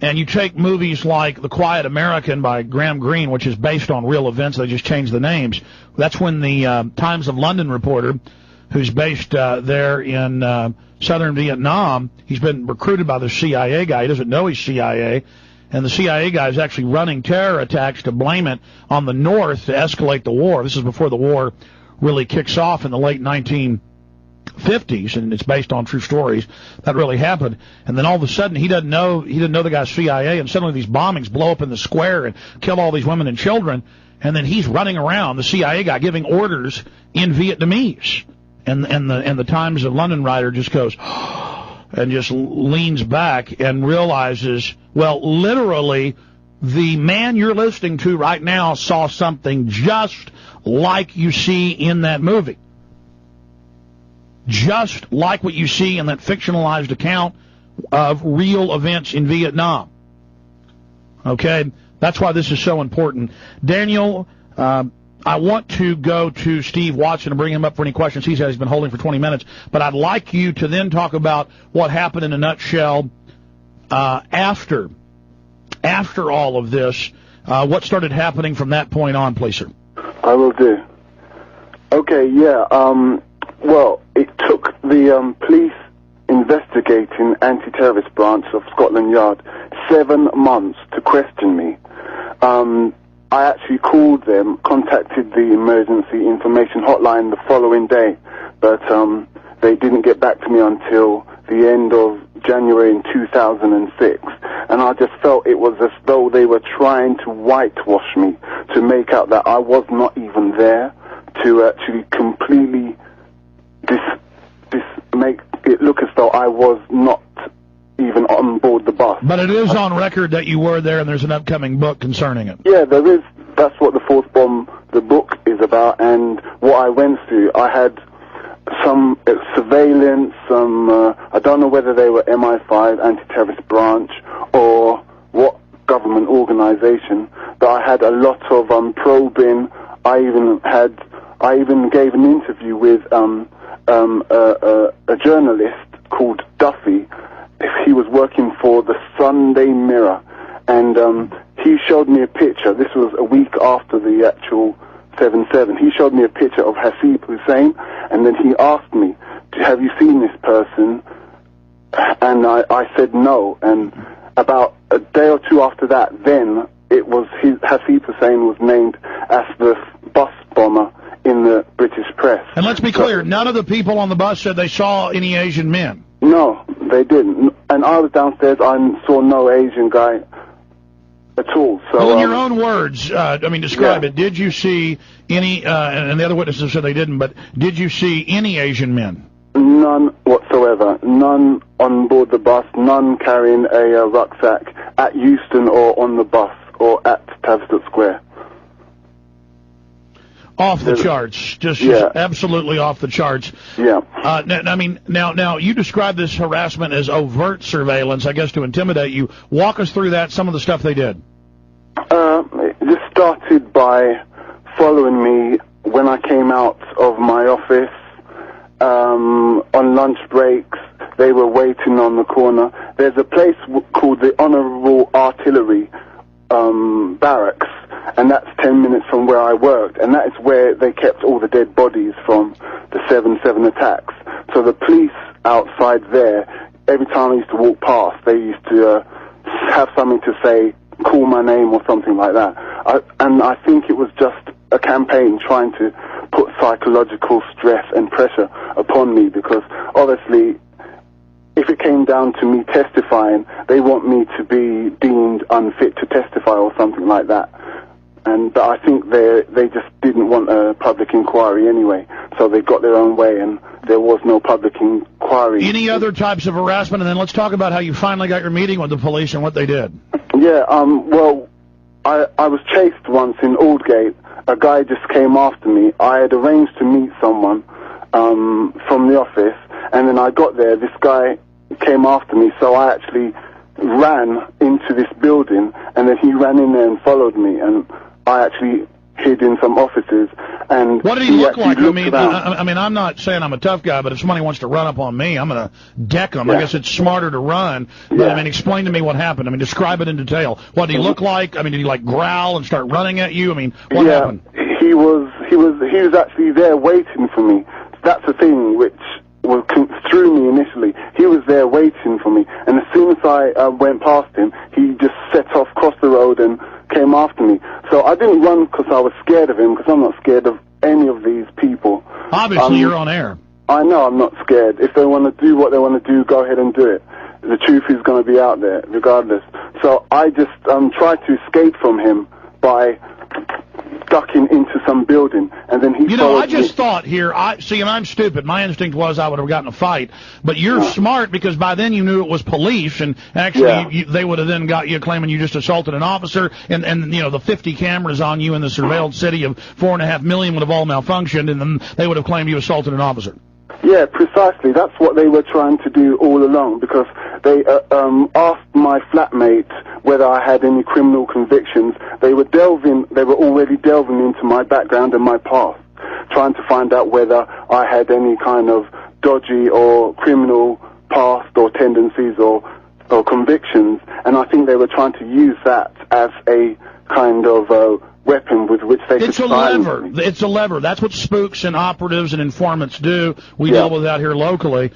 And you take movies like The Quiet American by Graham Greene, which is based on real events, they just changed the names. That's when the Times of London reporter, who's based there in southern Vietnam, he's been recruited by the CIA guy. He doesn't know he's CIA. And the CIA guy is actually running terror attacks to blame it on the North to escalate the war. This is before the war really kicks off in the late 1950s, and it's based on true stories. That really happened. And then all of a sudden, he didn't know the guy's CIA, and suddenly these bombings blow up in the square and kill all these women and children. And then he's running around, the CIA guy, giving orders in Vietnamese. And the Times of London writer just goes and just leans back and realizes, well, literally, the man you're listening to right now saw something just like you see in that movie. Just like what you see in that fictionalized account of real events in Vietnam. Okay? That's why this is so important. Daniel, I want to go to Steve Watson and bring him up for any questions he's had. He's been holding for 20 minutes. But I'd like you to then talk about what happened in a nutshell after all of this. What started happening from that point on, please, sir? I will do. Okay, yeah. Well, it took the police investigating anti-terrorist branch of Scotland Yard 7 months to question me. I actually called them, contacted the emergency information hotline the following day, but they didn't get back to me until the end of January in 2006. And I just felt it was as though they were trying to whitewash me, to make out that I was not even there, to actually completely make it look as though I was not even on board the bus. But it is on record that you were there, and there's an upcoming book concerning it. Yeah, there is. That's what the Fourth Bomb, the book, is about. And what I went through, I had some surveillance, I don't know whether they were MI5, anti-terrorist branch, or what government organization, but I had a lot of probing. I even gave an interview with a journalist called Duffy. He was working for the Sunday Mirror, and he showed me a picture. This was a week after the actual 7/7. He showed me a picture of Hasib Hussein, and then he asked me, have you seen this person? And I said no. And about a day or two after that, then it was Hasib Hussein was named as the bus bomber in the British press. And let's be clear, none of the people on the bus said they saw any Asian men. No, they didn't. And I was downstairs, I saw no Asian guy at all. So, well, in your own words, describe it. Did you see any, and the other witnesses said they didn't, but did you see any Asian men? None whatsoever. None on board the bus, none carrying a rucksack at Euston or on the bus or at Tavistock Square. Off the charts, just absolutely off the charts. Yeah. Now you describe this harassment as overt surveillance, I guess, to intimidate you. Walk us through that, some of the stuff they did. It just started by following me when I came out of my office, on lunch breaks. They were waiting on the corner. There's a place called the Honourable Artillery Barracks, and that's 10 minutes from where I worked, and that is where they kept all the dead bodies from the 7/7 attacks. So the police outside there, every time I used to walk past, they used to have something to say, call my name or something like that. And I think it was just a campaign trying to put psychological stress and pressure upon me, because obviously if it came down to me testifying, they want me to be deemed unfit to testify or something like that. But I think they just didn't want a public inquiry anyway, so they got their own way, and there was no public inquiry. Any other types of harassment? And then let's talk about how you finally got your meeting with the police and what they did. Yeah, well, I was chased once in Aldgate. A guy just came after me. I had arranged to meet someone from the office, and then I got there. This guy came after me, so I actually ran into this building, and then he ran in there and followed me, and I actually hid in some offices, And what did he look like? I mean, I'm not saying I'm a tough guy, but if somebody wants to run up on me, I'm going to deck them. Yeah. I guess it's smarter to run. But, Yeah. I mean, explain to me what happened. I mean, describe it in detail. What did he look like? I mean, did he like growl and start running at you? I mean, what happened? He was actually there waiting for me. That's the thing which threw me initially. He was there waiting for me, and as soon as I went past him, he just set off, crossed the road, and came after me. So I didn't run because I was scared of him, because I'm not scared of any of these people. Obviously, you're on air. I know I'm not scared. If they want to do what they want to do, go ahead and do it. The truth is going to be out there, regardless. So I just tried to escape from him by ducking into some building, and then he I just thought here, and I'm stupid. My instinct was I would have gotten a fight, but you're smart, because by then you knew it was police, and actually they would have then got you claiming you just assaulted an officer, and the 50 cameras on you in the surveilled city of 4.5 million would have all malfunctioned, and then they would have claimed you assaulted an officer. Yeah, precisely. That's what they were trying to do all along, because they asked my flatmate whether I had any criminal convictions. They were already delving into my background and my past, trying to find out whether I had any kind of dodgy or criminal past or tendencies or convictions. And I think they were trying to use that as a kind of weapon with which they could silence me. It's a lever. That's what spooks and operatives and informants do. We deal with that here locally.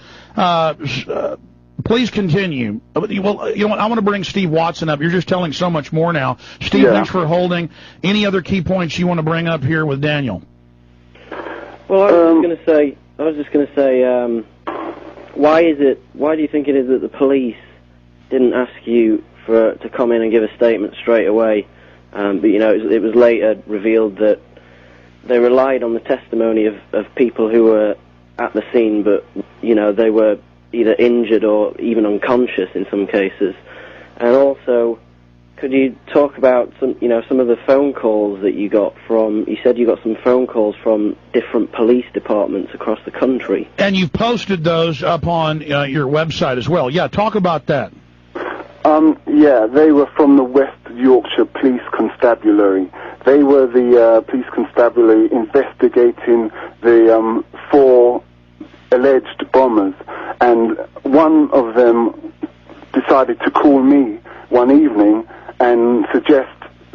Please continue. Well, you know what? I want to bring Steve Watson up. You're just telling so much more now. Steve, thanks for holding. Any other key points you want to bring up here with Daniel? Well, I was just going to say, why do you think it is that the police didn't ask you to come in and give a statement straight away? But it was later revealed that they relied on the testimony of people who were at the scene, but they were either injured or even unconscious in some cases. And also, could you talk about some of the phone calls that you got from? You said you got some phone calls from different police departments across the country, and you've posted those up on your website as well. Yeah, talk about that. They were from the West Yorkshire Police Constabulary. They were the police constabulary investigating the 4 alleged bombers, and one of them decided to call me one evening and suggest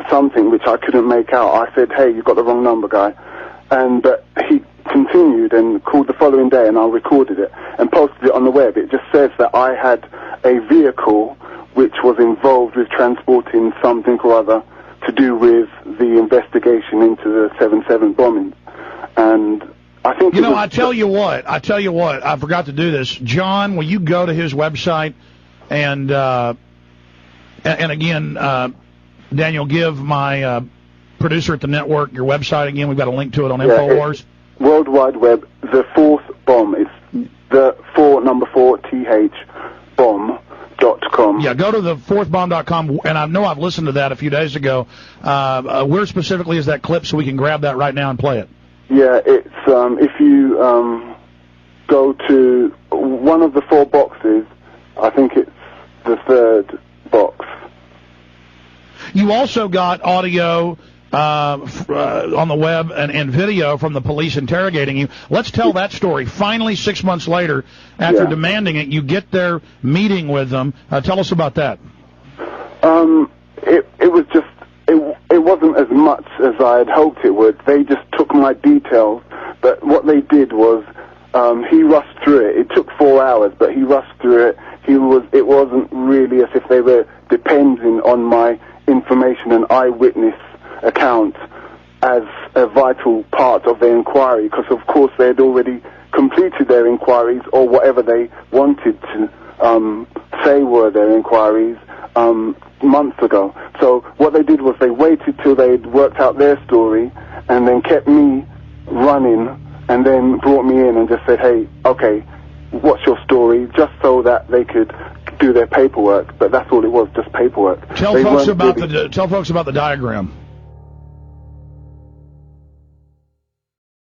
something which I couldn't make out. I said, "Hey, you've got the wrong number, guy." But he continued and called the following day, and I recorded it and posted it on the web. It just says that I had a vehicle which was involved with transporting something or other to do with the investigation into the 7/7 bombings. And I think I tell you what, I forgot to do this. John, will you go to his website and again, Daniel, give my producer at the network your website again. We've got a link to it on InfoWars. World Wide Web, the 4th bomb. It's the 4 bomb.com. Yeah, go to the 4thbomb.com, and I know I've listened to that a few days ago. Where specifically is that clip so we can grab that right now and play it? Yeah, it's if you go to one of the 4 boxes, I think it's the 3rd box. You also got audio on the web and video from the police interrogating you. Let's tell that story. Finally, 6 months later, after demanding it, you get their meeting with them. Tell us about that. It was just, it wasn't as much as I had hoped it would. They just took my details, but what they did was he rushed through it. It took 4 hours, but he rushed through it. It wasn't really as if they were depending on my information and eyewitness account as a vital part of their inquiry, because of course they had already completed their inquiries, or whatever they wanted to say were their inquiries months ago. So what they did was they waited till they'd worked out their story and then kept me running, and then brought me in and just said, "Hey, okay, what's your story?" just so that they could do their paperwork. But that's all it was, just paperwork. Tell folks about the diagram.